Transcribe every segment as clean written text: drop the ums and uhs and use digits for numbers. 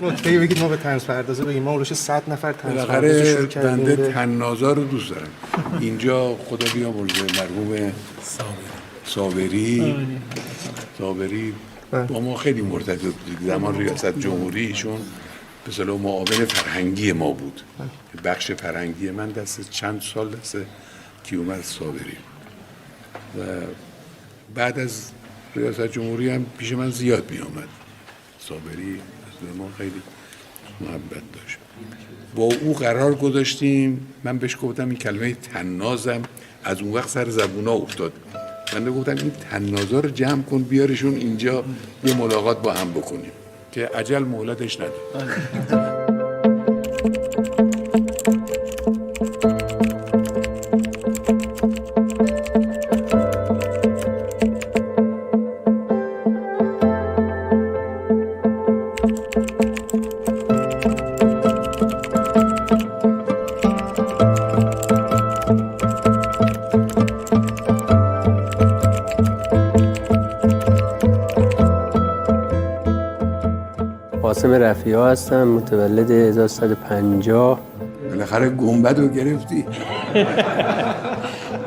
نکته بگید ما به طنز پردازه بگیم ما اولش 100 نفر طنز پردازی شروع کردیم. بنده طنازا رو دوست دارم. اینجا خدا بیامرزه مرحوم صابری با ما خیلی مرتبط بود. زمان ریاست جمهوری ایشون به اصطلاح معاون فرهنگی ما بود. بخش فرهنگی من دست چند سال دست کیومرث صابری و بعد از ریاست جمهوری هم پیش من زیاد می آمد. صابری از ما خیلی محبت داشت. با او قرار گذاشتیم. من بهش گفتم این کلمه طنازم از اون وقت سر زبونا افتاد. من گفتم این طنازا رو جمع کن بیارشون اینجا یه ملاقات با هم بکنیم که عجل مهلتش نداد. قاسم رفیعی هستم، متولد 1350. بالاخره گنبد رو گرفتی؟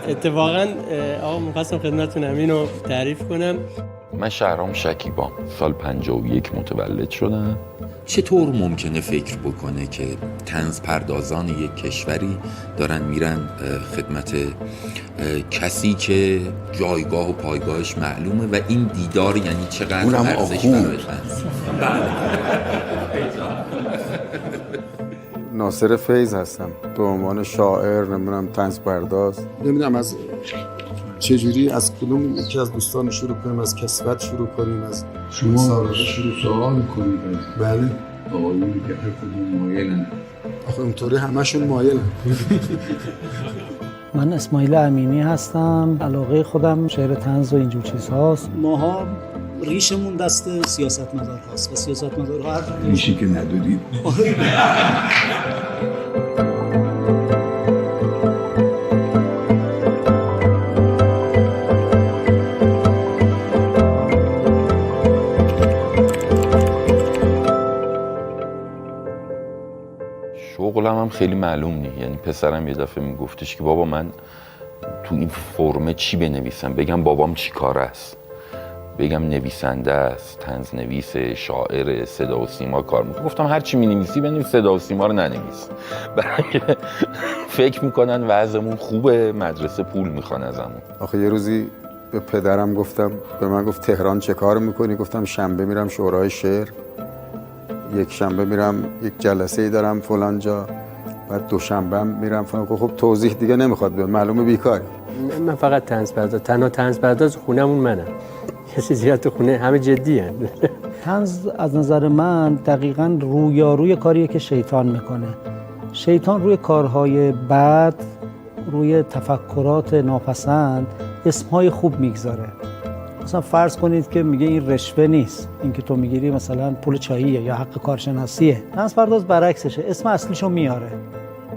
اتفاقا آقا می‌خواستم خدمتتون همین رو تعریف کنم. من شهرام شکیبام، سال 51 متولد شدم. چطور ممکنه فکر بکنه که طنز پردازان یک کشوری دارن میرن خدمت کسی که جایگاه و پایگاهش معلومه و این دیدار یعنی چقدر ارزش برای طنز؟ ناصر فیض هستم به عنوان شاعر، نمیدونم طنز پرداز، نمیدونم از چجوری از کدوم یکی از دوستان شروع کنیم، از کسوت شروع کنیم، از شما سوال میکنید بله آقایونی که هر کدوم مایلن. آخه اینطوری همشون مایلن. من اسماعیل امینی هستم، علاقه خودم شعر طنز و اینجور چیزهاست. ماها ریشمون دست سیاستمدار هاست و سیاستمدارها ریشی که ندادید. شغلم هم خیلی معلوم نیست. یعنی پسرم یه دفعه میگفتش که بابا من تو این فرمه چی بنویسم؟ بگم بابام چی کار است؟ بگم نویسنده است، طنز نویس، شاعر، صدا و سیما کار میکنه. گفتم هر چی مینویسی بنویس، صدا و سیما رو ننویس. برای اینکه فکر میکنن وضعمون خوبه، مدرسه پول میخوان ازمون. آخه یه روزی به پدرم گفتم، به من گفت تهران چه کار میکنی؟ گفتم شنبه میرم شورای شعر، یک شنبه میرم یک جلسه ای دارم فلان جا، بعد دوشنبه هم میرم فلان. خب توضیح دیگه نمیخواد، به معلومه بیکاری. من فقط طنز پرداز، تنها طنز پرداز خونمون منم. کسی زیاد تو خونه همه جدی هستند. طنز از نظر من دقیقاً رویاروی کاریه که شیطان میکنه. شیطان روی کارهای بد، روی تفکرات ناپسند اسمهای خوب میگذاره. مثلا فرض کنید که میگه این رشوه نیست، این که تو میگیری مثلا پول چاییه یا حق کارشناسیه. طنز پرداز برعکسشه، اسم اصلیشو میاره،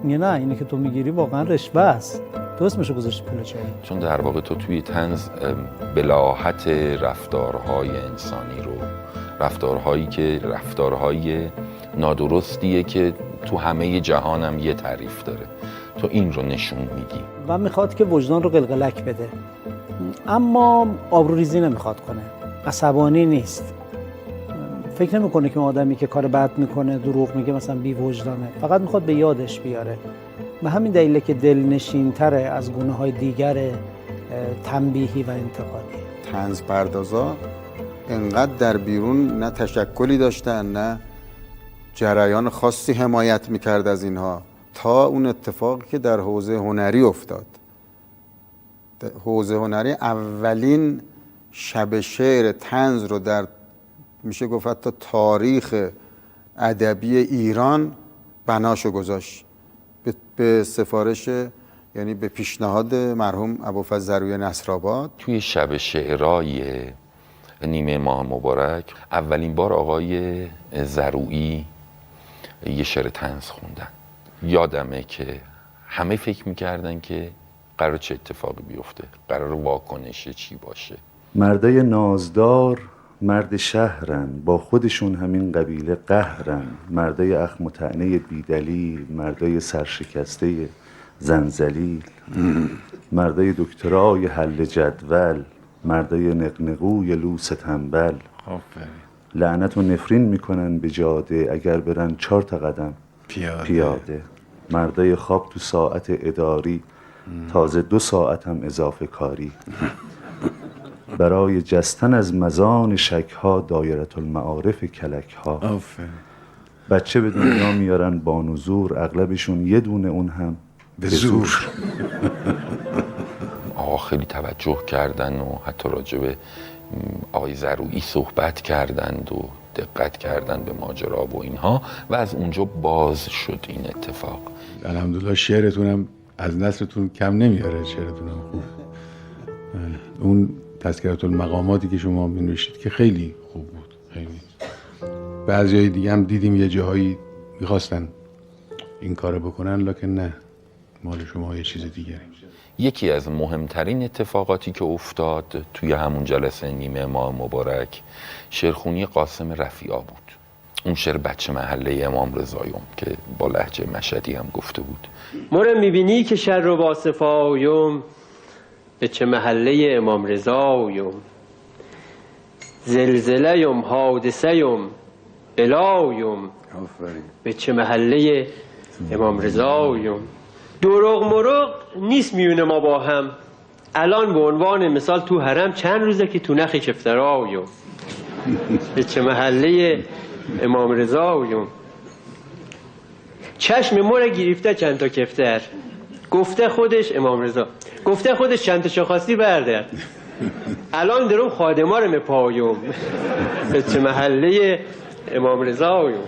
میگه نه اینی که تو میگیری واقعا رشوه است، تو اسمشو گذاشتی پول چایی. چون در واقع تو توی طنز بلاحت رفتارهای انسانی رو، رفتارهایی که رفتارهای نادرستیه که تو همه جهانم یه تعریف داره، تو این رو نشون میدی و میخواد که وجدان رو قلقلک بده، اما آبروریزی نمیخواد کنه، عصبانی نیست، فکر نمیکنه که آدمی که کار بد میکنه دروغ میگه مثلا بی وجدانه، فقط میخواد به یادش بیاره. به همین دلیله که دلنشین تره از گونه‌های دیگر تنبیهی و انتقادی. طنز پردازا انقدر در بیرون نه تشکلی داشتن نه جریان خاصی حمایت میکرد از اینها، تا اون اتفاقی که در حوزه هنری افتاد. حوزه هنری اولین شب شعر طنز رو در میشه گفت حتی تاریخ ادبی ایران بناشو گذاشت به سفارش، یعنی به پیشنهاد مرحوم ابوالفضل زروی نصرآباد. توی شب شعرهای نیمه ماه مبارک اولین بار آقای زرویی یه شعر طنز خوندن. یادمه که همه فکر میکردن که قرار چه اتفاقی بیفته، قرار واکنش چی باشه. مردای نازدار مرد شهرن، با خودشون همین قبیله قهرن. مردای اخم و طعنه بیدلیل، مردای سرشکسته زنزلیل، مردای دکترای حل جدول، مردای نقنقوی لوس تنبل. لعنت و نفرین میکنن به جاده، اگر برن 4 قدم پیاده. مردای خواب تو ساعت اداری، تازه 2 ساعت هم اضافه کاری. برای جستن از مزان شکها، دایره المعارف کلکها. بچه به دنیا میارن با نزور، اغلبشون یه دونه اون هم به زور. آقا خیلی توجه کردن و حتی راجع به آقای زرویی صحبت کردند و دقت کردن به ماجرا و اینها و از اونجا باز شد این اتفاق. الحمدلله شعرتونم از نسلتون کم نمیاره، شعرتونم خوب. اون تذکرة المقاماتی که شما می‌نوشتید که خیلی خوب بود، خیلی. بعضیای دیگه هم دیدیم یه جاهایی می‌خواستن این کارو بکنن لکن نه، مال شما یه چیز دیگری. یکی از مهمترین اتفاقاتی که افتاد توی همون جلسه نیمه ماه مبارک شعرخوانی قاسم رفیعی بود. اون شعر بچه محله امام رضاییم که با لهجه مشهدی هم گفته بود. مرا میبینی که شر و واصفایم، به چه محله امام رضاییم. زلزله‌یم، حادثه‌یم، بلایم، به چه محله امام رضاییم. دروغ مروغ نیست میونه ما با هم، الان به عنوان مثال تو حرم چند روزه که تو نخ کفترایم. به چه محله امام رضاییم. چشم مرا گرفته چند تا کفتر، گفته خودش امام رضا، گفته خودش چند تا شاخاصی بردار، الان درم خادما رو میپایم. به چه محله امام رضاییم.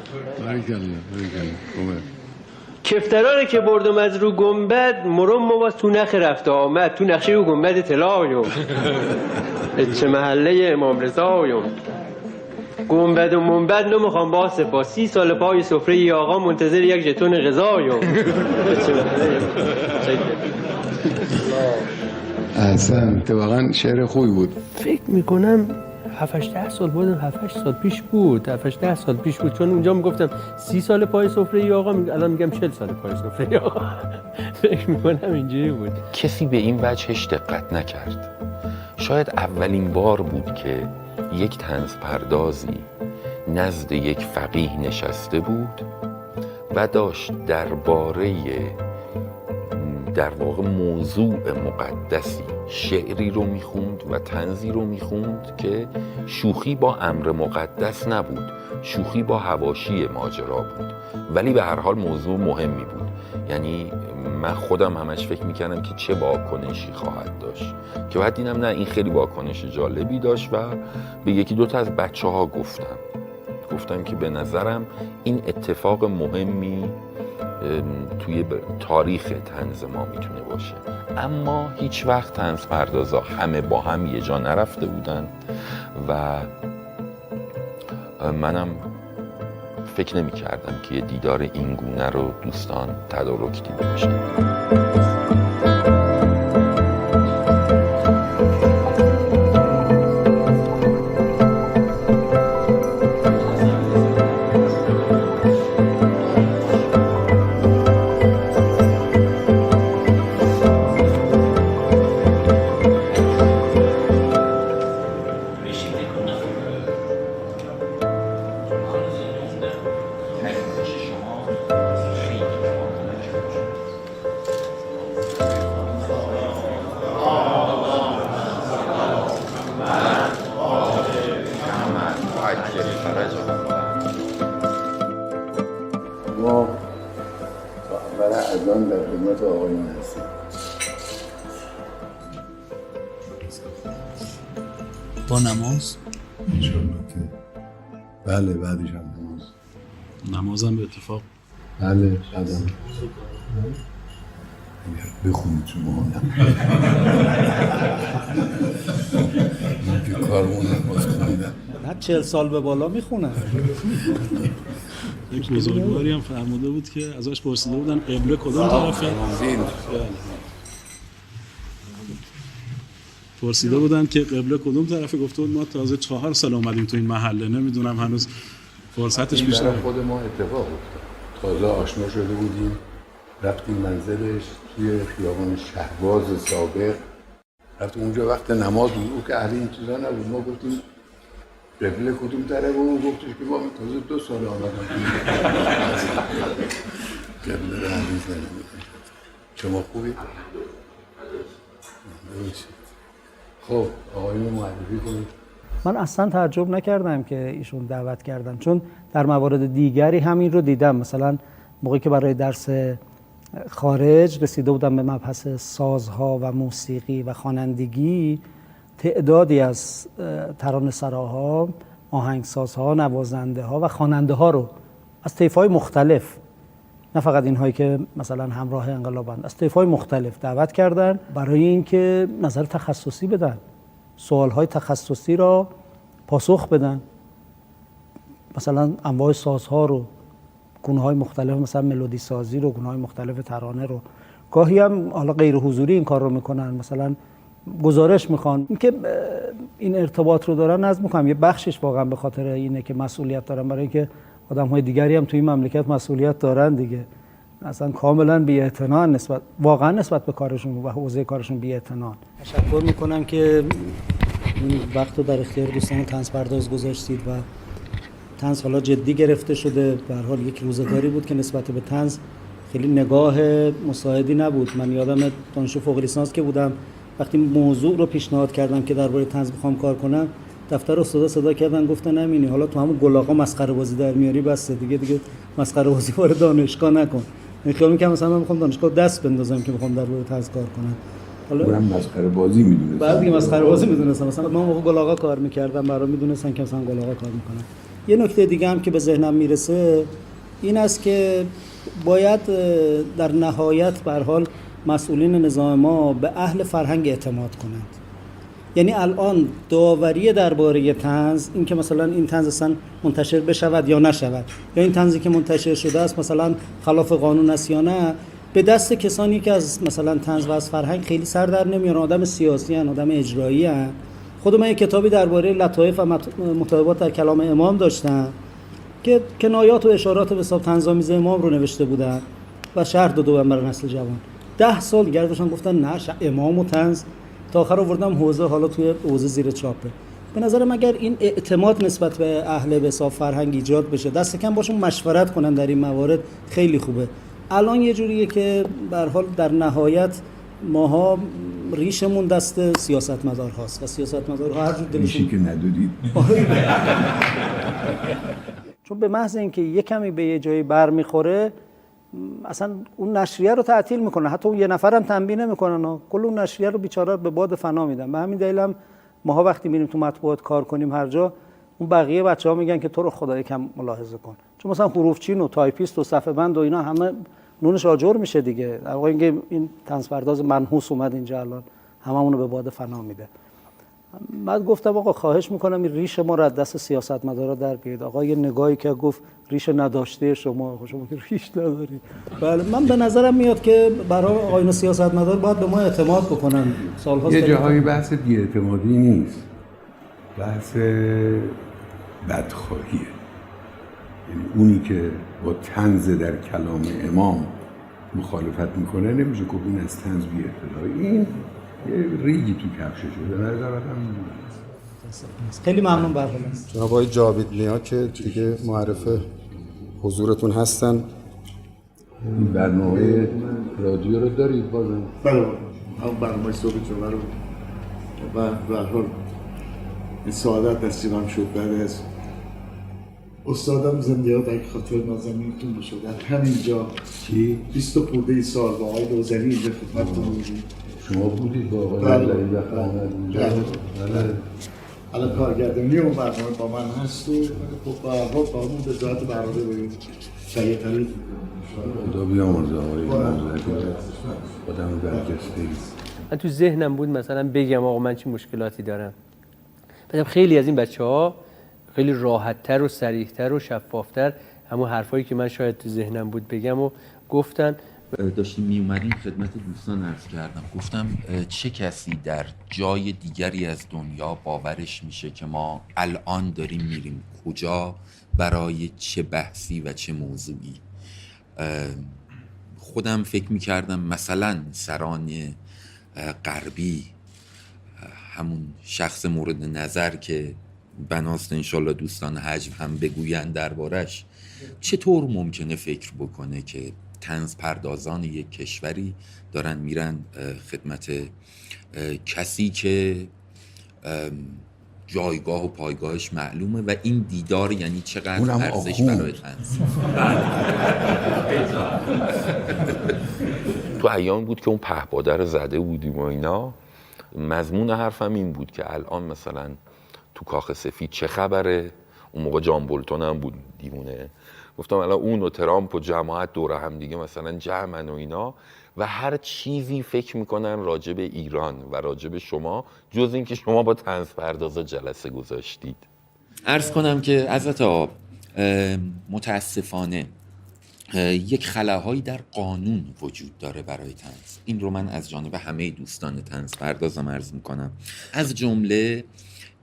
کفتراره که بردم از رو گنبد، مرم مواز تو نخ رفته آمد، تو نقشه رو گنبد طلایم. به چه محله امام رضاییم. گنبد و منبد نمیخوام با سپا، 30 سال پای سفره ای آقا منتظر یک ژتون غذایم. به چه محله. احسن، واقعا شعر خوبی بود. فکر میکنم 7-8 سال بودم، 7-8 سال پیش بود، 7-10 سال پیش بود، چون اونجا میگفتم 30 سال پای سفره ای آقا، الان میگم 40 سال پای سفره ای آقا. فکر میکنم اینجوری بود. کسی به این وجهش دقت نکرد. شاید اولین بار بود که یک طنز پردازی نزد یک فقیه نشسته بود و داشت درباره در واقع موضوع مقدسی شعری رو میخوند و طنزی رو میخوند که شوخی با امر مقدس نبود، شوخی با حواشی ماجرا بود، ولی به هر حال موضوع مهمی بود. یعنی من خودم همش فکر میکردم که چه واکنشی خواهد داشت، که بعد دیدم نه، این خیلی واکنش جالبی داشت و به 1-2 تا از بچه‌ها گفتم که به نظرم این اتفاق مهمی توی تاریخ طنز ما میتونه باشه. اما هیچ وقت طنز پردازا همه با هم یه جا نرفته بودن و منم فکر نمی کردم که یه دیدار این گونه رو دوستان تدارک دیده باشن. ما برای اذان در خدمت آقایون هستیم. با نماز؟ بله، بعدش هم نماز. نمازم به اتفاق؟ بله، بعدم بخونید شما. من که کارمون نماز کنیدم. نه 40 سال به بالا میخونن. یک بزرگواری هم فرموده بود که ازش پرسیده بودن قبله کدوم طرفه؟ پرسیده بودن که قبله کدوم طرفه، گفته بود ما تازه 4 سال اومدیم تو این محله، نمیدونم هنوز فرصتش بیشتر. برای خود ما اتفاق افتاد، تازه آشنا شده بودیم، رفتیم منزلش توی خیابان شهباز سابق، رفتیم اونجا وقت نماز بود، او که اهل این چیزا نبود، ما گفتیم قبله کدوم طرف، اون گفتش که ما تازه 2 سال آمدیم قبله رو حدیث نمیدونم. شما خوبی؟ خب آقایون معرفی کنید. من اصلا تعجب نکردم که ایشون دعوت کردن، چون در موارد دیگری همین رو دیدم. مثلا موقعی که برای درس خارج رسیده بودم به مبحث سازها و موسیقی و خوانندگی، تعدادی از ترانه‌سراها، آهنگسازها، نوازنده ها و خواننده ها رو از طیف‌های مختلف، نه فقط اینهایی که مثلا همراه انقلابند، از طیف‌های مختلف دعوت کردن برای اینکه نظر تخصصی بدن، سوال‌های تخصصی را پاسخ بدن. مثلا انواع سازها رو، گونه‌های مختلف، مثلا ملودی سازی رو، گونه‌های مختلف ترانه رو. گاهی هم حالا غیر حضوری این کار رو میکنن، مثلا گزارش میخوان. اینکه این ارتباط رو دارن، نظم میکنم یه بخشش واقعا به خاطر اینه که مسئولیت دارن، برای اینکه آدم‌های دیگری هم توی این مملکت مسئولیت دارن دیگه. اصلا کاملا بی‌اعتنا واقعا نسبت به کارشون و حوزه کارشون بی‌اعتنا. تشکر میکنم که این وقت رو در اختیار دوستان طنز پرداز گذاشتید و طنز حالا جدی گرفته شده. به هر حال یک روزگاری بود که نسبت به طنز خیلی نگاه مساعدی نبود. من یادم دانشجو فوق لیسانس که بودم، وقتی موضوع رو پیشنهاد کردم که درباره طنز بخوام کار کنم، دفتر استادا صدا کردن گفتن امینی حالا تو همون گلاغا مسخره بازی در میاری، بس دیگه مسخره بازی وارد دانشگاه نکن. من خیال می‌کردم مثلا من می‌خوام دانشگاه دست بندازم که بخوام درباره طنز کار کنم. حالا اونم مسخره بازی میدونستم. بعد دیگه مسخره بازی میدونستم. مثلا من موقع گلاغا کار می‌کردم، برام میدونستن که مثلا گلاغا کار می‌کنم. یه نکته دیگه هم که به ذهنم میرسه این است که باید در نهایت به هر حال مسئولین نظام ما به اهل فرهنگ اعتماد کنند. یعنی الان داوری درباره طنز، این که مثلا این طنز اصلا منتشر بشود یا نشود، یا این طنزی که منتشر شده است مثلا خلاف قانون است یا نه، به دست کسانی که از مثلا طنز و از فرهنگ خیلی سر در نمیارن، آدم سیاسی ان، آدم اجرایی ان. خود من یک کتابی درباره لطایف و مطالبات در کلام امام داشتم که کنایات و اشارات به حساب طنزآمیز امام رو نوشته بودن و شرح داده بودم برای نسل جوان. 10 سال گردشون گفتن نه امام و طنز، تا آخر آوردم حوزه، حالا توی حوزه زیر چاپه. به نظرم اگر این اعتماد نسبت به اهل به حساب فرهنگ ایجاد بشه، دست کم باشون مشورت کنن در این موارد، خیلی خوبه. الان یه جوریه که به هر حال در نهایت ماها ریشمون دست سیاستمدار هاست و سیاستمدارها هر جور دلشون که ندادید. چون به محض اینکه یه کمی به یه جایی بر میخوره، اصلا اون نشریه رو تعطیل میکنه، حتی اون یه نفرم تنبیه نمیکنن، کل اون نشریه رو بیچاره به باد فنا میدن. به همین دلیل هم ماها وقتی میریم تو مطبوعات کار کنیم هر جا، اون بقیه بچه‌ها میگن که تو رو خدا یکم ملاحظه کن، چون مثلا حروفچین و تایپیست و صفحه بند و اینا همه نونش آجر میشه دیگه. در واقع اینکه این طنزپرداز منحوس اومد اینجا الان هممون رو به باد فنا میده. بعد گفتم آقا خواهش میکنم این ریش ما رو از دست سیاستمدارا در بیارید. آقا یه نگاهی که گفت ریش نداشته شما که ریش نداری. بله من به نظرم میاد که برای آقایون سیاستمدار باید به ما اعتماد بکنن. سال‌هاست یه جاهایی بحث بی‌اعتمادی نیست، بحث بدخواهیه. یعنی اونی که با طنز در کلام امام مخالفت میکنه نمیشه که این از طنز بی‌اطلاعی. این یه ریگی تو کفششه. به نظرم خیلی ممنون برنامه. جناب آقای جاوید نیا که دیگه معرف حضورتون هستن. این برنامه رادیو رو دارید بازم؟ بله، هم برنامه صبح جمعه رو و به هر حال این سعادت نصیبم شد بعد از استادم زنده ها در خاطر نازنینتون بشه در همینجا 20 خورده سال با آقای دوزنی اینجا خدمتتون بودیم. شما بودید با آقای بله وقت آمد اینجا؟ بله. الان کارگردانی اون برنامه با من هست و خب به هر حال با همون به ذات برنامه باید تهیه کنید. خدا بیامرزه آقای موزدی، آدم برجسته ای. من تو ذهنم بود مثلا بگم آقا من چه مشکلاتی دارم. بعدم خیلی از این بچه‌ها خیلی راحت‌تر و صریح‌تر و شفاف‌تر همون حرفایی که من شاید تو ذهنم بود بگم و گفتن. داشتیم می اومدیم خدمت دوستان عرض کردم، گفتم چه کسی در جای دیگری از دنیا باورش میشه که ما الان داریم میریم کجا، برای چه بحثی و چه موضوعی. خودم فکر میکردم مثلا سران غربی، همون شخص مورد نظر که بناست انشالله دوستان حجم هم بگوین دربارش، چطور ممکنه فکر بکنه که طنز پردازان یک کشوری دارن میرن خدمت کسی که جایگاه و پایگاهش معلومه و این دیدار یعنی چقدر ارزش برای طنز. تو ایام بود که اون پهپاده رو زده بودیم و اینا. مضمون حرفم این بود که الان مثلا تو کاخ سفید چه خبره. اون موقع جان بولتون هم بود دیوونه. گفتم الان اون و ترامپ و جماعت دور هم دیگه مثلا جمعن و اینا و هر چیزی فکر میکنن راجع به ایران و راجع به شما جز این که شما با طنز پردازا جلسه گذاشتید. عرض کنم که حضرت آقا متاسفانه یک خلاهایی در قانون وجود داره برای طنز. این رو من از جانب همه دوستان طنز پردازم عرض میکنم. از جمله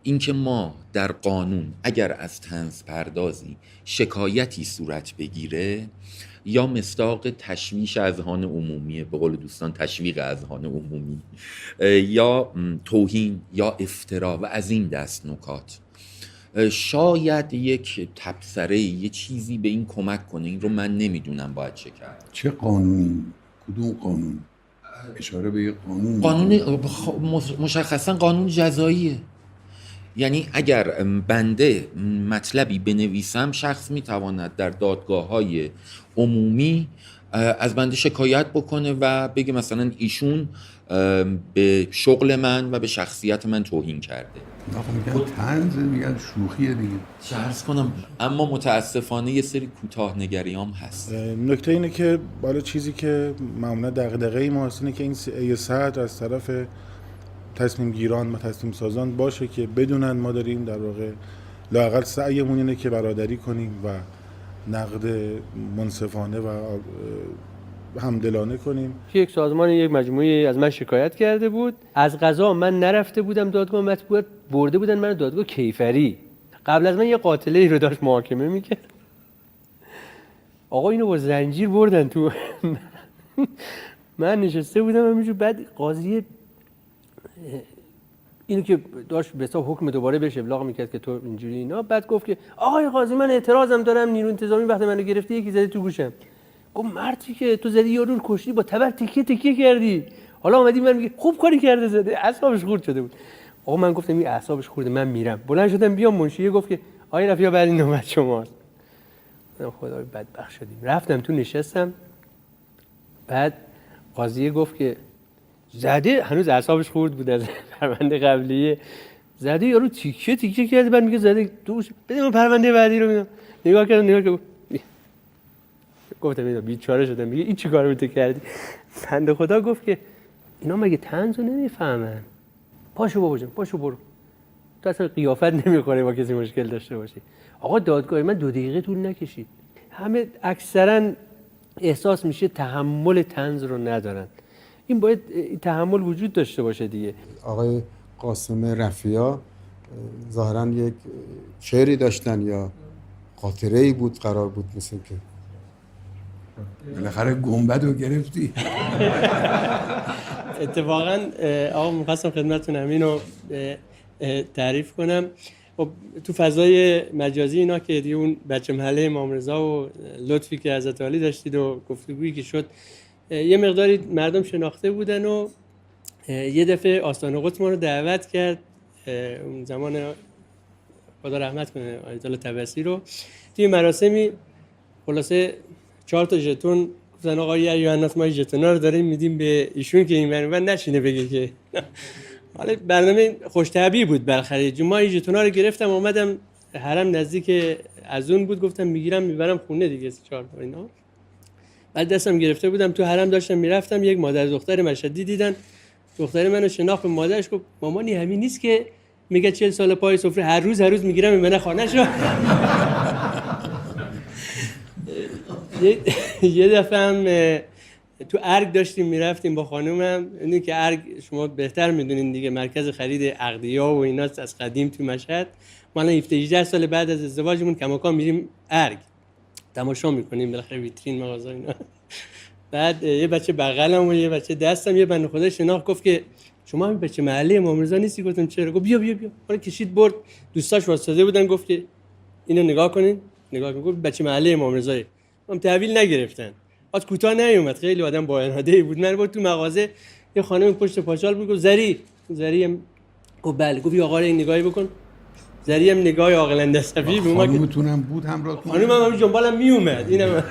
اینکه ما در قانون اگر از طنز پردازی شکایتی صورت بگیره یا مصداق تشویش اذهان عمومیه، به قول دوستان تشویق اذهان عمومی، یا توهین یا افترا و از این دست نکات، شاید یک تبصره یه چیزی به این کمک کنه. این رو من نمیدونم باید چه کرد. چه قانونی؟ کدوم قانون؟ اشاره به یه قانون. قانون مشخصا قانون جزاییه. یعنی اگر بنده مطلبی بنویسم، شخص میتواند در دادگاه‌های عمومی از بنده شکایت بکنه و بگه مثلا ایشون به شغل من و به شخصیت من توهین کرده. میگن طنز، میگن شوخیه دیگه. چه عرض کنم، اما متاسفانه یه سری کوتاه نگریام هست. نکته اینه که بالا چیزی که معمولا دغدغه ما هست اینه که این صدر از طرف تصمیم گیران و تصمیم سازان باشه که بدونن ما داریم در واقع لااقل سعیمون اینه که برادری کنیم و نقد منصفانه و همدلانه کنیم. یک سازمان یک مجموعه از من شکایت کرده بود. از قضا من نرفته بودم دادگاه مطبوعات، برده بودن من دادگاه کیفری. قبل از من یه قاتله رو داشت محاکمه میکرد. آقا اینو با زنجیر بردن تو. من نشسته بودم همینجور، بعد قاضی اینو که داشت به حساب حکم دوباره بهش ابلاغ میکرد که تو اینجوری اینا، بعد گفت که آقای قاضی من اعتراضم دارم، نیرو انتظامی وقتی منو گرفته یکی زده تو گوشم. گفت مردی که تو زدی یارو رو کشتی، با تبر تکیه کردی، حالا اومدی من میگی خوب کاری کرده، زده اعصابش خورد شده بود. آقا من گفتم این اعصابش خورده، من میرم. بلند شدم بیام، منشیه گفت که آقای رفیع بعد این نوبت شماست. خدای بدبخت شدیم. رفتم تو نشستم، بعد قاضی گفت که زده، هنوز اعصابش خورد بود از پرونده قبلیه، زده یارو تیکه کرده، بعد میگه زده دوش بده من پرونده بعدی رو میدم. نگاه کردم گفتم اینا بیچاره شدم. میگه این چیکار بود کردی؟ بنده خدا گفت که اینا مگه طنزو نمیفهمن؟ پاشو بابا جان، پاشو برو، تو اصلا قیافت نمیخوره با کسی مشکل داشته باشی. آقا دادگاه من 2 دقیقه طول نکشید. همه اکثرا احساس میشه تحمل طنز رو ندارن. این باید تحمل وجود داشته باشه دیگه. آقای قاسم رفیع ظاهراً یک شعری داشتن یا خاطره‌ای بود، قرار بود مثل که بالاخره گنبد رو گرفتی. اتفاقا آقا می‌خواستم خدمتتون همین رو تعریف کنم. خب تو فضای مجازی اینا که دیگه اون بچه محله امام رضا و لطفی که حضرت علی داشتید و گفتگویی که شد، یه مقداری مردم شناخته بودن و یه دفعه آستان قدس ما رو دعوت کرد، اون زمان خدا رحمت کنه آیت الله طبسی رو، توی مراسمی خلاصه 4 تا ژتون گفتن آقا یا یوحناس ما ژتونا رو داریم میدیم به ایشون که این منو نشینه بگه که حالا برنامه خوش طبیعی بود بالاخره. جمعه ژتونا رو گرفتم، اومدم حرم نزدیک از اون بود، گفتم میگیرم میبرم خونه دیگه 4 تا اینا. بعد دستم گرفته بودم تو حرم داشتم میرفتم، یک مادر دختر مشهدی دیدن، دختر منو شناخت، به مادرش گفت مامانی همین نیست که میگه 40 سال پای سفره هر روز میگیرم میبنه خانه‌شو. یه دفعه هم تو ارگ داشتیم میرفتیم با خانومم. اینه که ارگ شما بهتر میدونین دیگه، مرکز خرید عقدیا و ایناست از قدیم تو مشهد. ما الان 18 سال بعد از ازدواجمون کماکان میریم ارگ تماشا میکنیم، بالاخره ویترین مغازه اینا. بعد یه بچه بغلم و یه بچه دستم، یه بنده خدا شناخت، گفت که شما همین بچه محله امام رضا نیستی؟ گفتم چرا؟ گفت بیا بیا بیا. ما کشید برد، دوستاش واسطه بودن، گفت که اینو نگاه کنین. نگاه کن، گفت بچه محله امام رضا. من تحویل نگرفتن. از کوتاه نیومد، خیلی آدم با اراده‌ای بود. من برد تو مغازه، یه خانم پشت پاچال بود، گفت زری گفت بله. گفت آقا این نگاهی بکن. زری هم نگاه عاقلانه صفی به ما. خانومتونم بود همراهتون؟ خانومم همین جنبالم میومد. اینم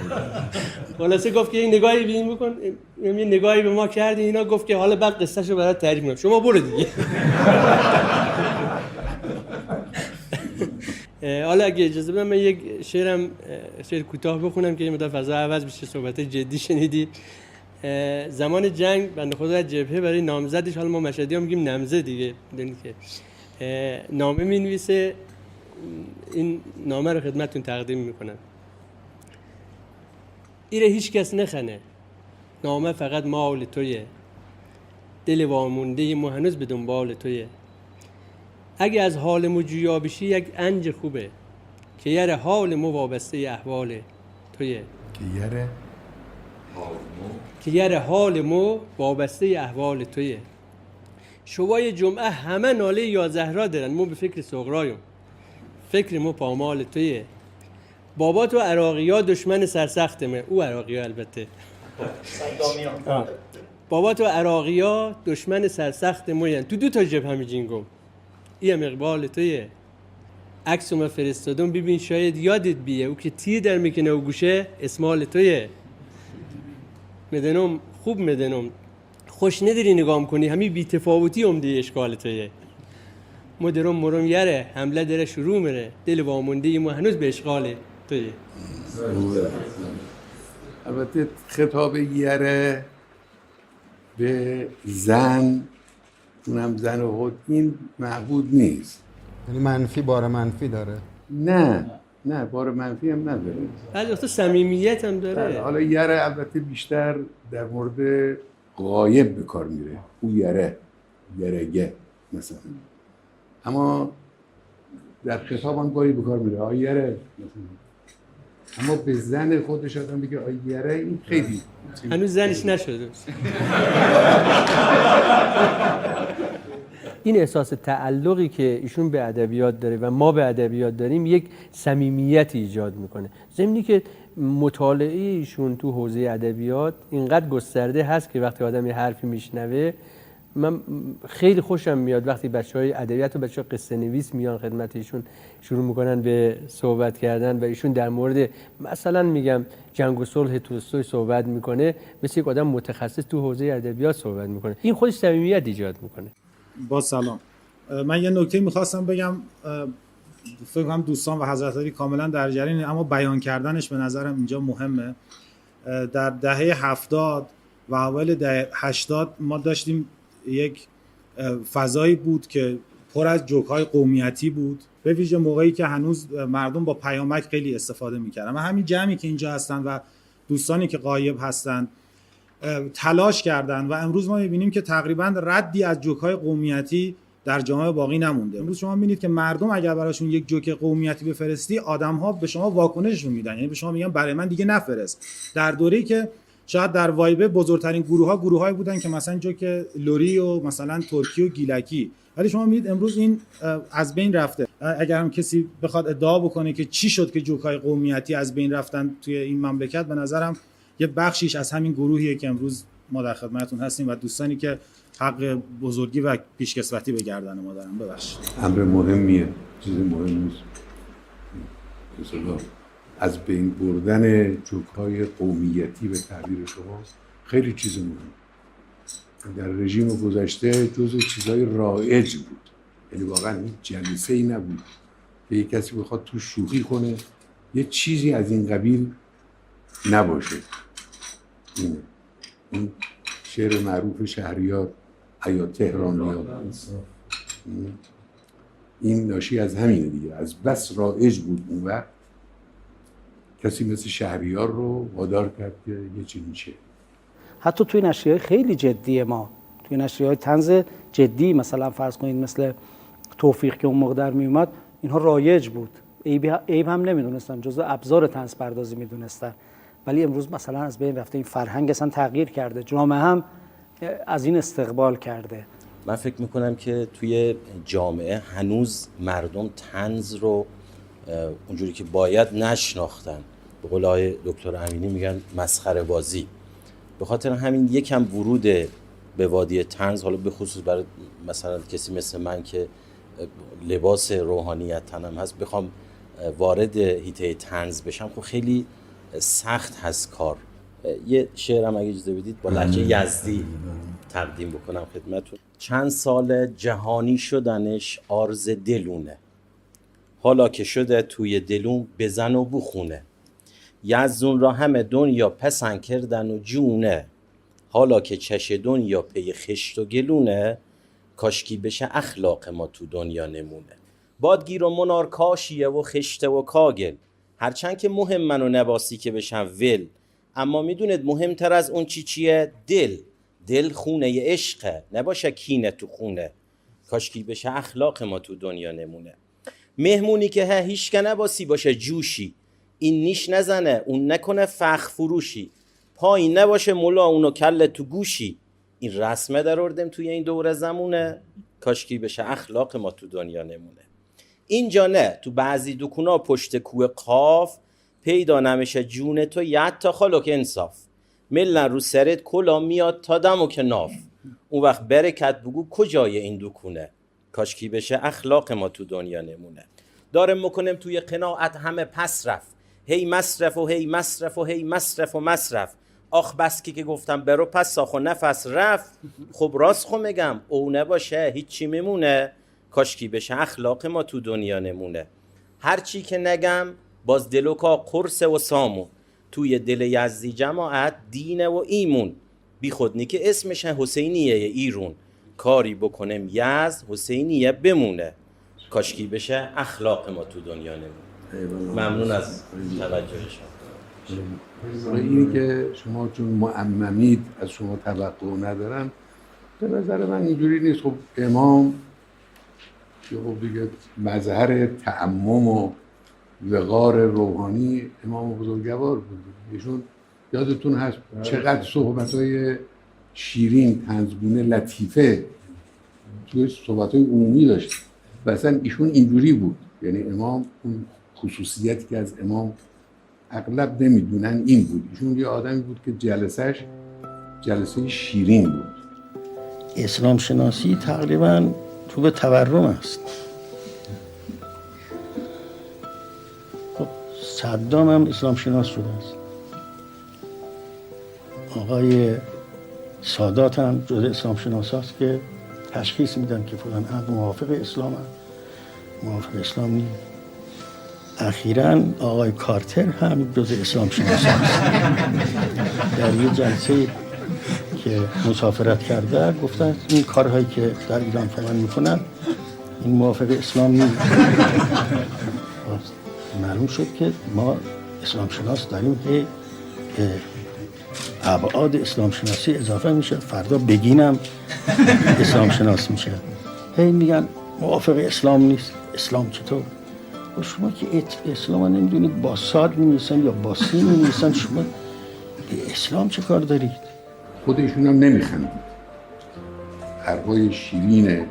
خلاصه گفت که این نگاهی به این بکن، این نگاهی به ما کردی. اینا گفت که حالا بعد قصه‌شو برات تعریف کنم، شما برو دیگه. حالا اگه اجازه بدم من یک شعر کوتاه بخونم که این مدت فضا عوض بشه، صحبت جدی شنیدید. زمان جنگ بنده خدا از جبهه برای نامزدش، حالا ما مشهدی‌ها میگیم نمزه دیگه، میدونید که نامه می‌نویسه. این نامه رو خدمتتون تقدیم میکنم. ایره هیچ کس نخنه، نامه فقط مال تویه، دل وامونده ما هنوز به دنبال تویه. اگه از حال مو جویا بشی یک انج خوبه، که یره حال مو وابسته احوال تویه. که یره حال مو وابسته احوال تویه. شوای جمعه همه ناله یا زهرا دارن، مو به فکر سغرایم، فکر مو پامال تویه. بابا تو عراقی‌ها دشمن سرسختمه، او عراقی‌ها البته. بابا تو عراقی‌ها دشمن سرسخت موین، تو دو تا جبهه میجینگم، این اقبال تویه. عکسو فرستادم ببین شاید یادت بیه، او که تیر در میکنه و گوشه اسمال تویه. میدونم خوب میدونم خوش نداری نگام کنی، همین بی‌تفاوتی عمده اشکال تویه. مدرم مرم یره حمله داره شروع میره، دل وامونده ما هنوز به اشغال تویه. البته خطاب یره به زن، اونم زن خود، این معبود نیست. یعنی منفی، بار منفی داره؟ نه بار منفی هم نداره. بعضی وقتا صمیمیت هم داره. حالا یره البته بیشتر در مورد غایب به کار میره. او یرگه مثلا. اما در خطاب هم گاهی به کار میره. آی یره مثلا. اما به زن خودش آدم بگه آی یره، این خیلی هنوز زنش نشده. این احساس تعلقی که ایشون به ادبیات داره و ما به ادبیات داریم یک صمیمیت ایجاد میکنه. ضمنی که مطالعه ایشون تو حوزه ادبیات اینقدر گسترده هست که وقتی آدم یه حرفی میشنوه، من خیلی خوشم میاد وقتی بچهای ادبیات و بچهای قصه نویس میان خدمت ایشون شروع میکنن به صحبت کردن و ایشون در مورد مثلا میگم جنگ و صلح تولستوی صحبت میکنه، مثل یک آدم متخصص تو حوزه ادبیات صحبت میکنه. این خودش صمیمیت ایجاد میکنه. با سلام، من یه نکته میخواستم بگم، فکر کنم دوستان و حضرت علی کاملا در جریان، اما بیان کردنش به نظرم اینجا مهمه. در دهه 70 و اوایل دهه 80 ما داشتیم یک فضایی بود که پر از جوک‌های قومیتی بود، به ویژه موقعی که هنوز مردم با پیامک خیلی استفاده میکردن. و همین جمعی که اینجا هستن و دوستانی که غایب هستن تلاش کردن و امروز ما می‌بینیم که تقریباً ردی از جوک‌های قومیتی در جامعه باقی نمونده. امروز شما می‌بینید که مردم اگر براشون یک جوک قومیتی بفرستی، آدم‌ها به شما واکنششون میدن، یعنی به شما میگن برای من دیگه نفرست. در دوره‌ای که شاید در وایبه بزرگترین گروه‌هایی بودن که مثلا جوک لوری و مثلا ترکی و گیلکی، ولی شما می‌بینید امروز این از بین رفته. اگر هم کسی بخواد ادعا بکنه که چی شد که جوک‌های قومیتی از بین رفتن توی این مملکت، به نظرم یه بخشیش از همین گروهیه که امروز ما در خدمتتون هستیم و دوستانی که حق بزرگی و پیشکسوتی به گردن ما دارن. ببخشید. امر مهمیه، چیز مهم نیست. مثلا از بین بردن جوک‌های قومیتی به تعبیر شما خیلی چیز مهم. در رژیم گذشته جزو چیزهای رایج بود. یعنی واقعا هیچ جلسه‌ای نبود که یک کسی بخواد تو شوخی کنه، یه چیزی از این قبیل نباشه. این شعر معروف شهریار ایا تهرانیا، این ناشی از همینه دیگه. از بس رایج بود اون وقت، کسی مثل شهریار رو وادار کرد که یه چنین شه. حتی توی نشریه‌های خیلی جدی ما، توی نشریه‌های طنز جدی، مثلا فرض کنید مثل توفیق که اون موقع در میومد، اینها رایج بود، عیب هم نمیدونستن، جزو ابزار طنز پردازی میدونستن. ولی امروز مثلا از بین رفته، این فرهنگ اصلا تغییر کرده، جامعه هم از این استقبال کرده. من فکر میکنم که توی جامعه هنوز مردم طنز رو اونجوری که باید نشناختن. به قول آقای دکتر امینی میگن مسخره بازی. به خاطر همین یکم ورود به وادی طنز، حالا به خصوص برای مثلا کسی مثل من که لباس روحانیت تنم هست، بخوام وارد حیطه طنز بشم، خب خیلی سخت هست کار. یه شعرم اگه اجازه بدید با لهجه یزدی تقدیم بکنم خدمتتون. چند سال جهانی شدنش آرز دلونه، حالا که شده توی دلون بزن و بخونه. یزدون را همه دنیا پسند کردن و جونه، حالا که چش دنیا پی خشت و گلونه. کاشکی بشه اخلاق ما تو دنیا نمونه. بادگیر و منار کاشیه و خشته و کاگل، هرچند که مهم منو نباسی که بشم ول. اما میدونید مهمتر از اون چیه؟ دل خونه ی عشقه، نباشه کینه تو خونه. کاشکی بشه اخلاق ما تو دنیا نمونه. مهمونی که هیچ که نباسی باشه جوشی، این نیش نزنه اون نکنه فخ فروشی. پایین نباشه ملا اونو کله تو گوشی، این رسمه در اردم توی این دوره زمونه. کاشکی بشه اخلاق ما تو دنیا نمونه. اینجا نه، تو بعضی دکونا پشت کوه قاف، پیدا نمیشه جون تو یاد تا خالق انصاف. ملن رو سرت کلا میاد تا دمو که ناف، اون وقت برکت بگو کجای این دکونه. کاشکی بشه اخلاق ما تو دنیا نمونه. دارم میکنم توی قناعت همه پس رفت، هی مصرف و هی مصرف و هی مصرف و مصرف. آخ بس که گفتم برو پس ساخو نفس رفت. خب راست خو میگم او نباشه هیچی میمونه. کاشکی بشه اخلاق ما تو دنیا نمونه. هرچی که نگم باز دلوکا قرص و سامون، توی دل یزدی جماعت دین و ایمون. بی خودنی که اسمش حسینیه ایرون، کاری بکنم یزد حسینیه بمونه. کاشکی بشه اخلاق ما تو دنیا نمونه. ممنون از توجه شما. اینی که شما چون معممید از شما توقع ندارم، به نظر من اینجوری نیست. خب امام که خب دیگه مظهر تعمم و وقار روحانی امام بزرگوار بود. ایشون یادتون هست چقدر صحبت‌های شیرین، طنزگونه، لطیفه توی صحبت‌های عمومی داشت. و اصلا ایشون اینجوری بود. یعنی امام اون خصوصیتی که از امام اغلب نمیدونن این بود، ایشون یه آدمی بود که جلسه شیرین بود. اسلام شناسی تقریبا تو به تورم است. خب صدام هم اسلام شناس شده است، آقای سادات هم جزء اسلام شناس هست که تشخیص میدن که فلان موافق اسلام هم موافق اسلام نیست. اخیراً آقای کارتر هم جزء اسلام شناس هست. در یه جلسه که مسافرت کرده گفتن این کارهایی که در ایران فلان میکنن این موافق اسلام نیست. معلوم شد که ما اسلام شناس داریم که ابعاد اسلام شناسی اضافه میشه، فردا بگینم اسلام شناس میشه. هی میگن موافق اسلام نیست. اسلام چطور؟ و شما که اسلام ها نمیدونید با صاد می‌نویسن یا با سین می‌نویسن، شما به اسلام چه کار دارید؟ خود ایشون هم نمیخندید. حرفای شیرین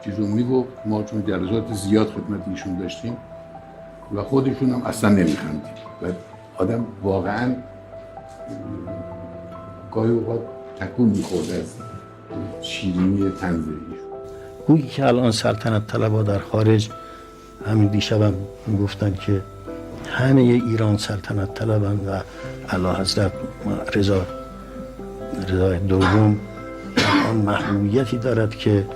چیزو میگفت، ما چون جلسات زیاد خدمت ایشون داشتیم و خودشون هم اصلا نمیخندید و آدم واقعا گاهی اوقات تکون میخورد از شیرینی طنز ایشون. گویی که الان سلطنت طلبها در خارج، همین دیشبم گفتن که همه ایران سلطنت طلبن و اعلیحضرت رضا دوم آن محبوبیتی دارد که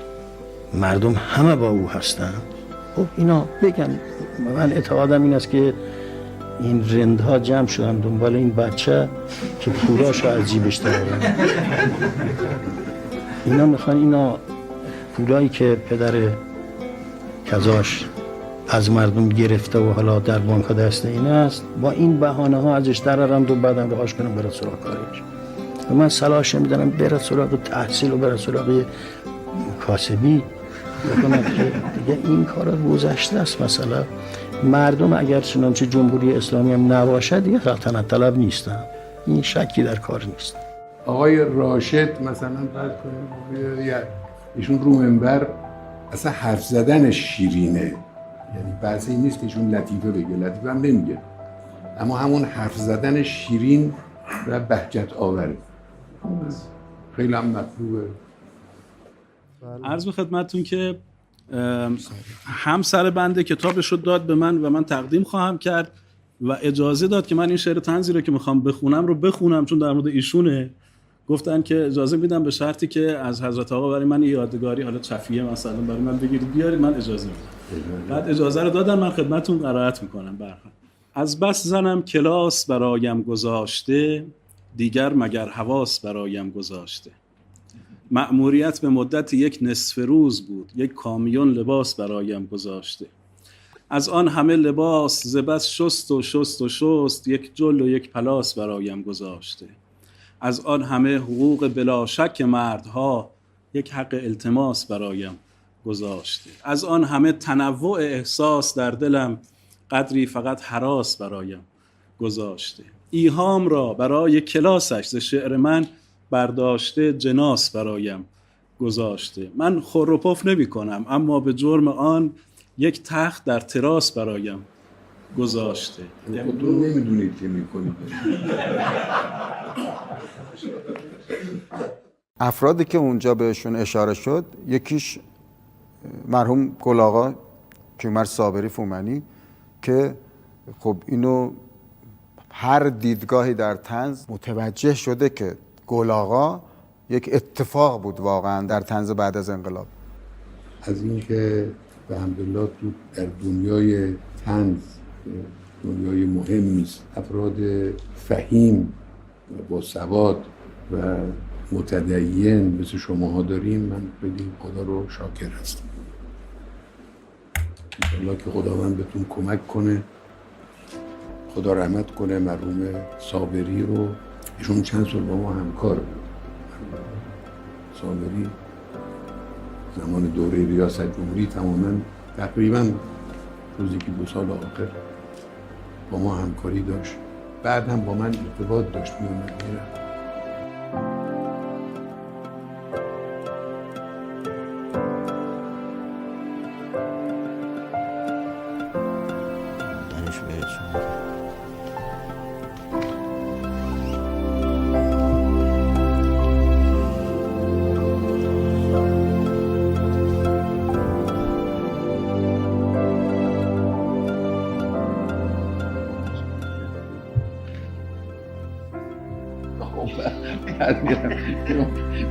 مردم همه با او هستند. خب اینا بگن. من اعتقادم این است که این رندها جمع شدن دنبال این بچه که پولاشو از جیبش درارن. اینا میخوان اینا پولایی که پدر کذاش از مردم گرفته و حالا در بانک دست این است، با این بهانه ها ازش درارند و بعدم رهاش کنم برای سراغ کارش. و من صلاحش میدارم بره سراغ تحصیل و بره سراغ کاسبی بکنم که دیگه این کار گذشته است. مثلا مردم اگر چنانچه جمهوری اسلامی هم نباشد دیگه سلطنت طلب نیستن، این شکی در کار نیست. آقای راشد مثلا فرض کنیم ایشون رو منبر اصلا حرف زدنش شیرینه، یعنی بحثی نیست که ایشون لطیفه بگه، لطیفه هم نمیگه، اما همون حرف زدنش شیرین و بهجت آوره، خیلی هم مطلوبه. عرض به خدمتتون که همسر بنده کتابش رو داد به من و من تقدیم خواهم کرد و اجازه داد که من این شعر طنزی رو که میخوام بخونم رو بخونم، چون در مورد ایشونه. گفتن که اجازه میدم به شرطی که از حضرت آقا برای من یادگاری، حالا چفیه مثلا برای من بگیرید بیارید، من اجازه میدم. بعد اجازه رو دادن، من خدمتتون قرائت میکنم. برخلاف از بس زنم کلاس برایم گذاشته، دیگر مگر حواس برایم گذاشته. مأموریت به مدت یک نصف روز بود، یک کامیون لباس برایم گذاشته. از آن همه لباس ز بس شست و شست و شست، یک جل و یک پلاس برایم گذاشته. از آن همه حقوق بلا شک مردها، یک حق التماس برایم گذاشته. از آن همه تنوع احساس در دلم، قدری فقط هراس برایم گذاشته. ایهام را برای کلاسش ز شعر من، برداشته جناس برایم گذاشته. من خور و پف نمی کنم، اما به جرم آن یک تخت در تراس برایم گذاشته. خودتون نمیدونید که میکنید. افرادی که اونجا بهشون اشاره شد، یکیش مرحوم گل آقا کیومرث صابری فومنی که خب اینو هر دیدگاهی در طنز متوجه شده که گل آقا یک اتفاق بود واقعا در طنز بعد از انقلاب. از این که به الحمدلله تو در دنیای طنز، دنیای مهمی است، افراد فهیم و با سواد و متدین مثل شماها داریم، من خیلی خدا رو شاکر هستم. انشالله که خداوند بهتون کمک کنه، خدا رحمت کنه مرحوم صابری رو. ایشون چند سال با ما همکار بود. صابری زمان دوره ریاست جمهوری تماما تقریبا روزی که 2 سال آخر با ما همکاری داشت، بعد هم با من ارتباط داشت، میومد میرفت.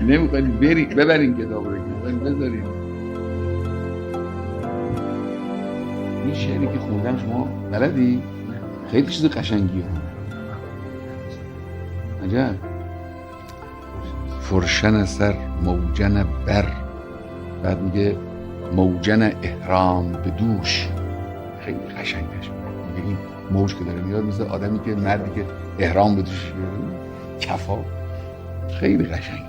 نمیخواید ببرین کتاب رو، نمیخواید بذارین. این شعری که خوندم شما بلدی؟ خیلی چیز قشنگیه. عجب. فرشن سر موجن بر، بعد میگه موجن احرام به دوش. خیلی قشنگش میگه این موج که داره میاد مثل آدمی که مردی که احرام به دوش کفا. خیلی قشنگه.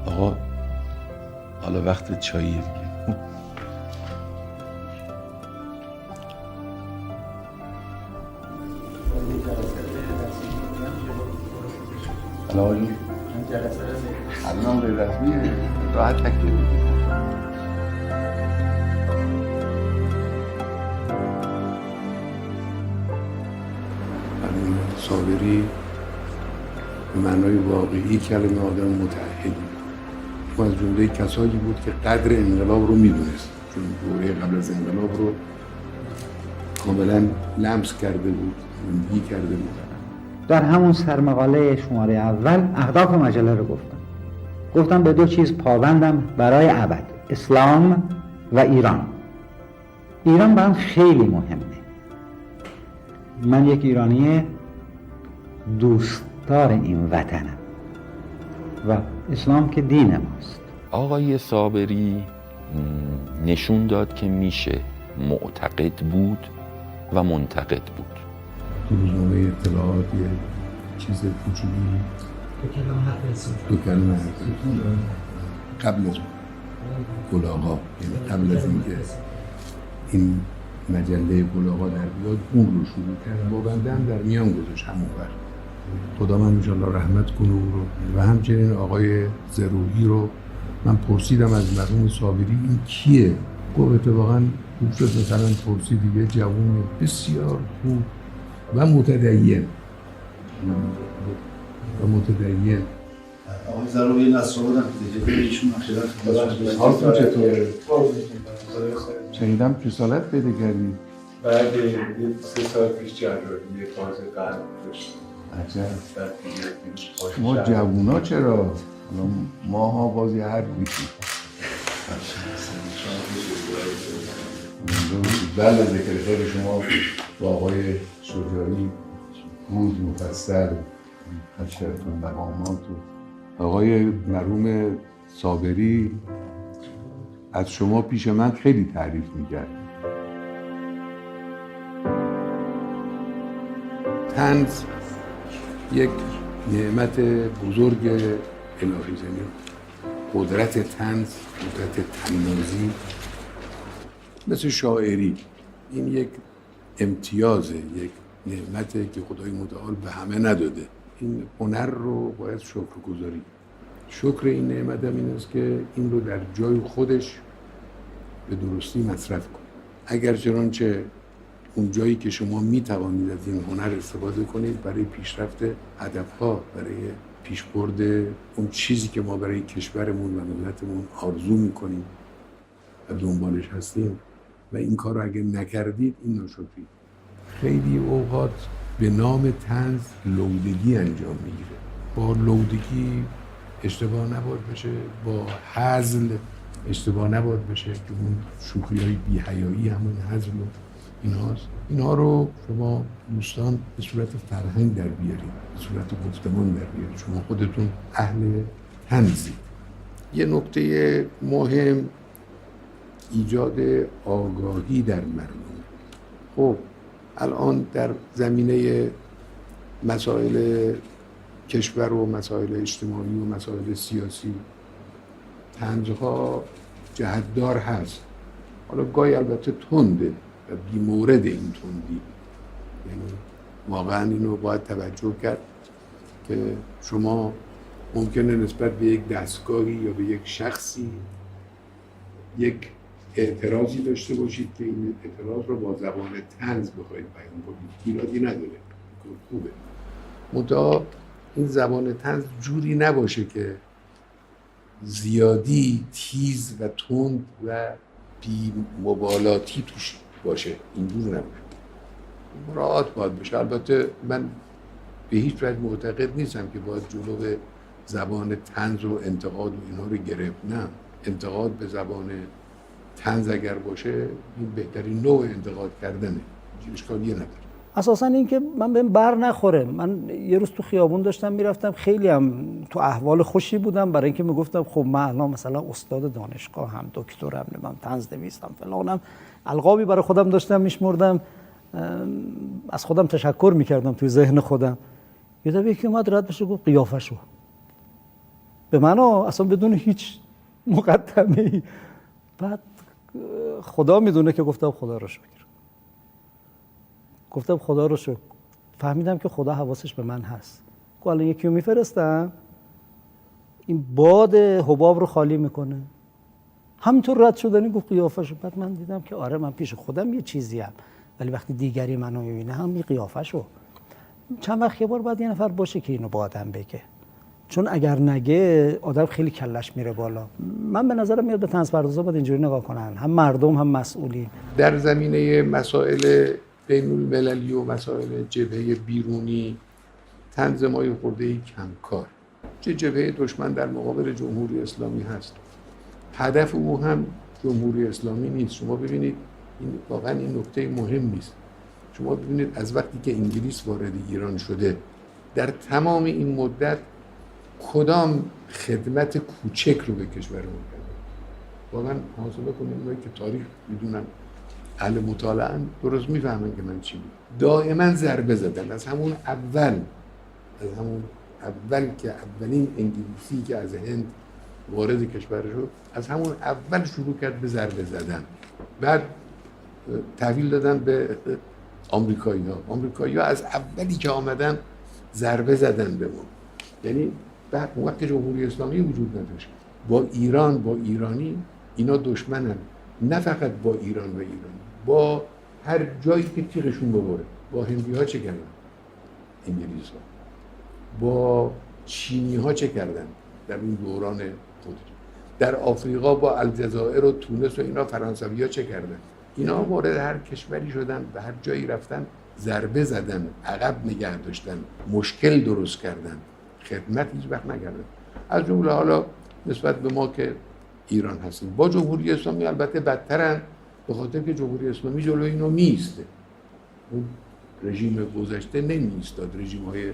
آقا حالا وقت چاییه دیگه. الان الان غیر رسمیه، راحت تکلیف میدید. صابری به معنای واقعی کلمه آدم متعهدی. او از جمله کسایی بود که قدر انقلاب رو میدونست، چون دوره قبل از انقلاب رو کاملا لمس کرده بود، زندگی کرده بود. در همون سرمقاله شماره اول اهداف مجله رو گفتم به 2 چیز پابندم برای ابد: اسلام و ایران. ایران برام خیلی مهمه. من یک ایرانی دوستدار این وطنم و اسلام که دین ماست. آقای صابری نشون داد که میشه معتقد بود و منتقد بود. تو روزنامه اطلاعات یه چیز کوچولی دو کلمه قبل از گلاغا، یعنی قبل از اینکه این مجله گلاغا در بیاد اون رو شروع کرد، با بنده هم در میان گذاشت همون وقت. خدا من انشالله رحمت کنه او رو و همچنین آقای زروحی رو. من پرسیدم از مرحوم صابری این کیه؟ گفت اتفاقاً خوب شد مثلا پرسید، دیگه جوون بسیار خوب و متدین آقای زروحی نصر بودن که دیگه ایشون آخرت حالتون چطوره؟ شنیدم رسالت پیدا کردی؟ بعد یه 3 سال پیش جراحی تازه قلب داشتم. عجب. ما جوونا چرا؟ ماها باز یه حرف میشیم. بله ذکر خیر شما با آقای شجاعی بود مفصل اشرتون مقامات. آقای مرحوم صابری از شما پیش من خیلی تعریف میکرد. طنز یک نعمت بزرگ الهی، قدرت طنز، قدرت طنازی مثل شاعری، این یک امتیازه، یک نعمته که خدای متعال به همه نداده. این هنر رو باید شکر گذاری. شکر این نعمت هم این است که این رو در جای خودش به درستی مصرف کن. اگر چنانچه اون جایی که شما می توانید از این هنر استفاده کنید برای پیشرفت هدفها، برای پیشبرد اون چیزی که ما برای کشورمون و ملتمون آرزو میکنیم و دنبالش هستیم و این کار رو اگر نکردید این ناشکری. خیلی اوقات به نام طنز لودگی انجام میگیره. با لودگی اشتباه نباید بشه، با هزل اشتباه نباید بشه که اون شوخی‌های بی‌حیایی همون هزل و اینهاست. اینها رو شما دوستان به صورت فرهنگ در بیارید، به صورت گفتمان در بیارید. شما خودتون اهل طنزید. یه نکته مهم ایجاد آگاهی در مردم. خب الان در زمینه مسائل کشور و مسائل اجتماعی و مسائل سیاسی طنزها جهتدار هست. حالا گاهی البته تنده و بی‌مورد این تندی، یعنی واقعا اینو باید توجه کرد که شما ممکنه نسبت به یک دستگاهی یا به یک شخصی یک اعتراضی داشته باشید که این اعتراض رو با زبان طنز بخواید بیان کنید، ایرادی نداره، خوبه. منتها این زبان طنز جوری نباشه که زیادی تیز و تند و بی مبالاتی توش باشه، اینجور نباشه، مراعات باید بشه. البته من به هیچ وجه معتقد نیستم که باید جلو زبان طنز و انتقاد و اینها رو گرفت. نه، انتقاد به زبان طنز اگر باشه این بهترین نوع انتقاد کردنه، اشکالی نداره. اساسا این که من بهم بر نخوره. من یه روز تو خیابون داشتم میرفتم، خیلی هم تو احوال خوشی بودم، برای اینکه میگفتم خب من الان مثلا استاد دانشگاه هم دکترم، من طنز نویسم فلانم، القابی برای خودم داشتم میشمردم، از خودم تشکر میکردم توی ذهن خودم. یه دفعه یکی اومد رد بشه گفت قیافشو، به من اصلا بدون هیچ مقدمه‌ای. بعد خدا میدونه که گفتم خدا رو شکر، گفتم خدا رو شکر. فهمیدم که خدا حواسش به من هست. الان یکی رو میفرستم این باد حباب رو خالی میکنه، همینطور رد شدنی گفت قیافشو. بعد من دیدم که آره من پیش خودم یه چیزیم، ولی وقتی دیگری منو میبینه هم یه قیافشو. چند وقت یه بار باید یه نفر باشه که اینو با آدم بگه، چون اگر نگه آدم خیلی کلش میره بالا. من به نظرم میاد به طنز پردازا باید اینجوری نگاه کنن، هم مردم هم مسئولین. در زمینه مسائل بین المللی و مسائل جبهه بیرونی طنز ما یه خورده کمکار. چه جبهه دشمن در مقابل جمهوری اسلامی هست، هدف او هم جمهوری اسلامی نیست. شما ببینید این واقعا این نکته مهم نیست. شما ببینید از وقتی که انگلیس وارد ایران شده در تمام این مدت کدام خدمت کوچک رو به کشورمون کرده. واقعا محاسبه کنیم اونایی که تاریخ میدونن، اهل مطالعه درست میفهمن که من چی بود. دائما ضربه زدن از همون اول که اولین انگلیسی که از هند وارد کشور شد، از همون اول شروع کرد به ضربه زدن. بعد تحویل دادن به آمریکایی‌ها از اولی که آمدن ضربه زدن به ما. یعنی بعد وقت که جمهوری اسلامی وجود نداشت، با ایران، با ایرانی اینا دشمنن، نه فقط با ایران و ایرانی، با هر جایی که تیغشون ببره. با هندی ها چه کردن؟ انگلیس ها. با چینی ها چه کردن در اون دوران خودش؟ در آفریقا با الجزایر و تونس و اینا فرانسوی ها چه کردن؟ اینا وارد هر کشوری شدن، به هر جایی رفتن ضربه زدن، عقب نگه داشتن، مشکل درست کردن، خدمت هیچ وقت نکردن. از جمله حالا نسبت به ما که ایران هستیم. با جمهوری اسلامی البته بدترن، به خاطر که جمهوری اسلامی جلوی اینو میسته. اون رژیم گذشته نمیستاد، رژیم های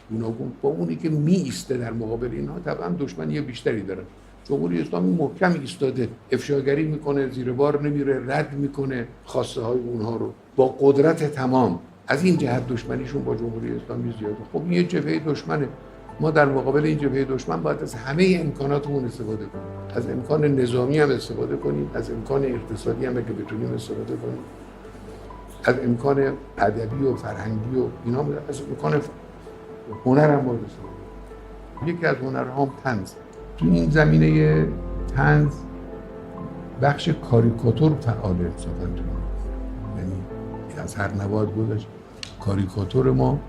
گوناگون. با اونی که میسته در مقابل اینها طبعا دشمنی بیشتری دارن. جمهوری اسلامی محکم ایستاده، افشاگری میکنه، زیر بار نمیره، رد میکنه خواسته های اونها رو با قدرت تمام. از این جهت دشمنیشون با جمهوری اسلامی زیاده. خب این یه جبهه دشمنه. ما در مقابل این جبهه دشمن باید از همه امکاناتمون استفاده کنیم. از امکان نظامی هم استفاده کنیم، از امکان اقتصادی هم که بتونیم استفاده کنیم، از امکان ادبی و فرهنگی و اینا، از امکان هنر هم باید استفاده کنیم. یکی از هنرها هم طنز. تو این زمینه طنز بخش کاریکاتور فعال انصافاً تو، یعنی از هر نواد گذاشت کاریکاتور ما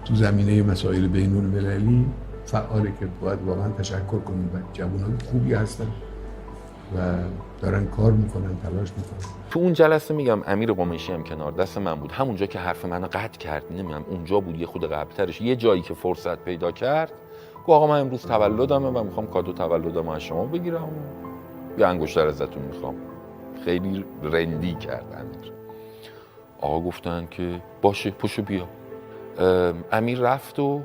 تو زمینه مسائل بین المللی فعاله که باید واقعا تشکر کنیم. و جوانای خوبی هستن و دارن کار میکنن، تلاش میکنن. تو اون جلسه میگم امیر قمیشی هم کنار دست من بود، همونجا که حرف منو قطع کرد، نمیگم اونجا بود، یه خود قبل‌ترش، یه جایی که فرصت پیدا کرد گفت آقا من امروز تولدمه و میخوام کادو تولدمو از شما بگیرم، یه انگشتر ازتون میخوام. خیلی رندی کرد امیر. آقا گفتن که باشه پشو بیا. امیر رفت و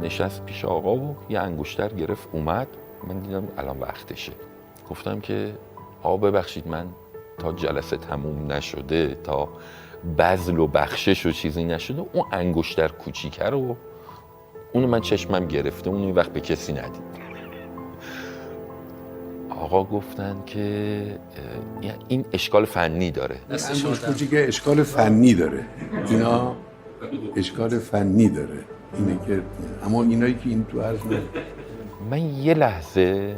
نشست پیش آقا و یه انگشتر گرفت اومد. من دیدم الان وقتشه. گفتم که آقا ببخشید من تا جلسه تموم نشده، تا بذل و بخشش و چیزی نشده، اون انگشتر کوچیکه رو اونو من چشمم گرفته، اونو این وقت به کسی ندید. آقا گفتن که این اشکال فنی داره. انگشت کوچیکه اشکال فنی داره. اینا اشکال فنی داره. اینه که اما اینایی که این تو عرض من یه لحظه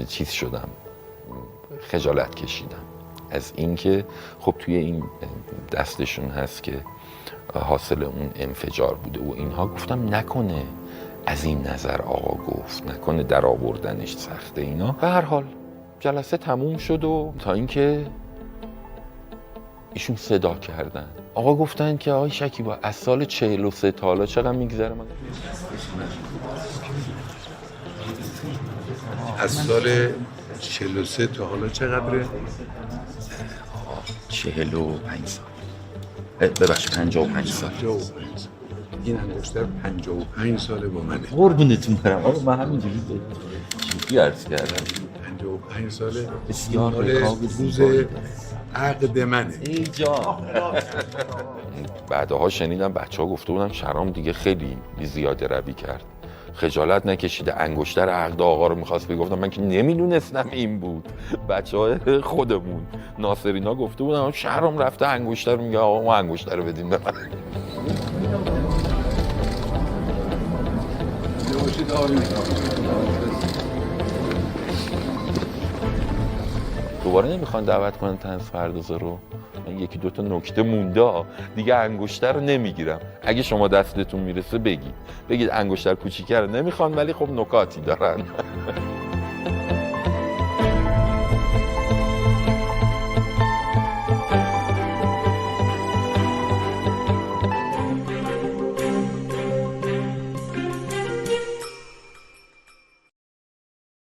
چیز شدم، خجالت کشیدم از اینکه خب توی این دستشون هست که حاصل اون انفجار بوده و اینها. گفتم نکنه از این نظر آقا گفت، نکنه در آوردنش سخته اینا. به هر حال جلسه تموم شد و تا اینکه ایشون صدا کردن. آقا گفتن که آقای شکیبا از سال 43 تا حالا چقدر میگذره؟ من از سال 43 تا حالا چقدره؟ 45 سال. ببخش 55 سال. این انگشتر 55 ساله با منه. قربونتون برم آقا، من همینجوری جدی عرض کردم. 55 ساله بسیار روز عقد منه. ای جان. بعدها شنیدم بچه‌ها گفته بودن شرام دیگه خیلی زیاده روی کرد. خجالت نکشیده انگشتر عقد آقا رو می‌خواست بگفتم، من که نمیدونستم این بود. بچه‌های خودمون ناصرینا گفته بودن شرام رفته انگشتر، میگه آقا ما انگشتر رو بدیم به من. دوباره نمیخوان دعوت کنن طنز پردازه رو؟ من یکی دوتا نکته مونده دیگه، انگشتر رو نمیگیرم. اگه شما دستتون میرسه بگید انگشتر کوچیکه رو نمیخوان ولی خب نکاتی دارن.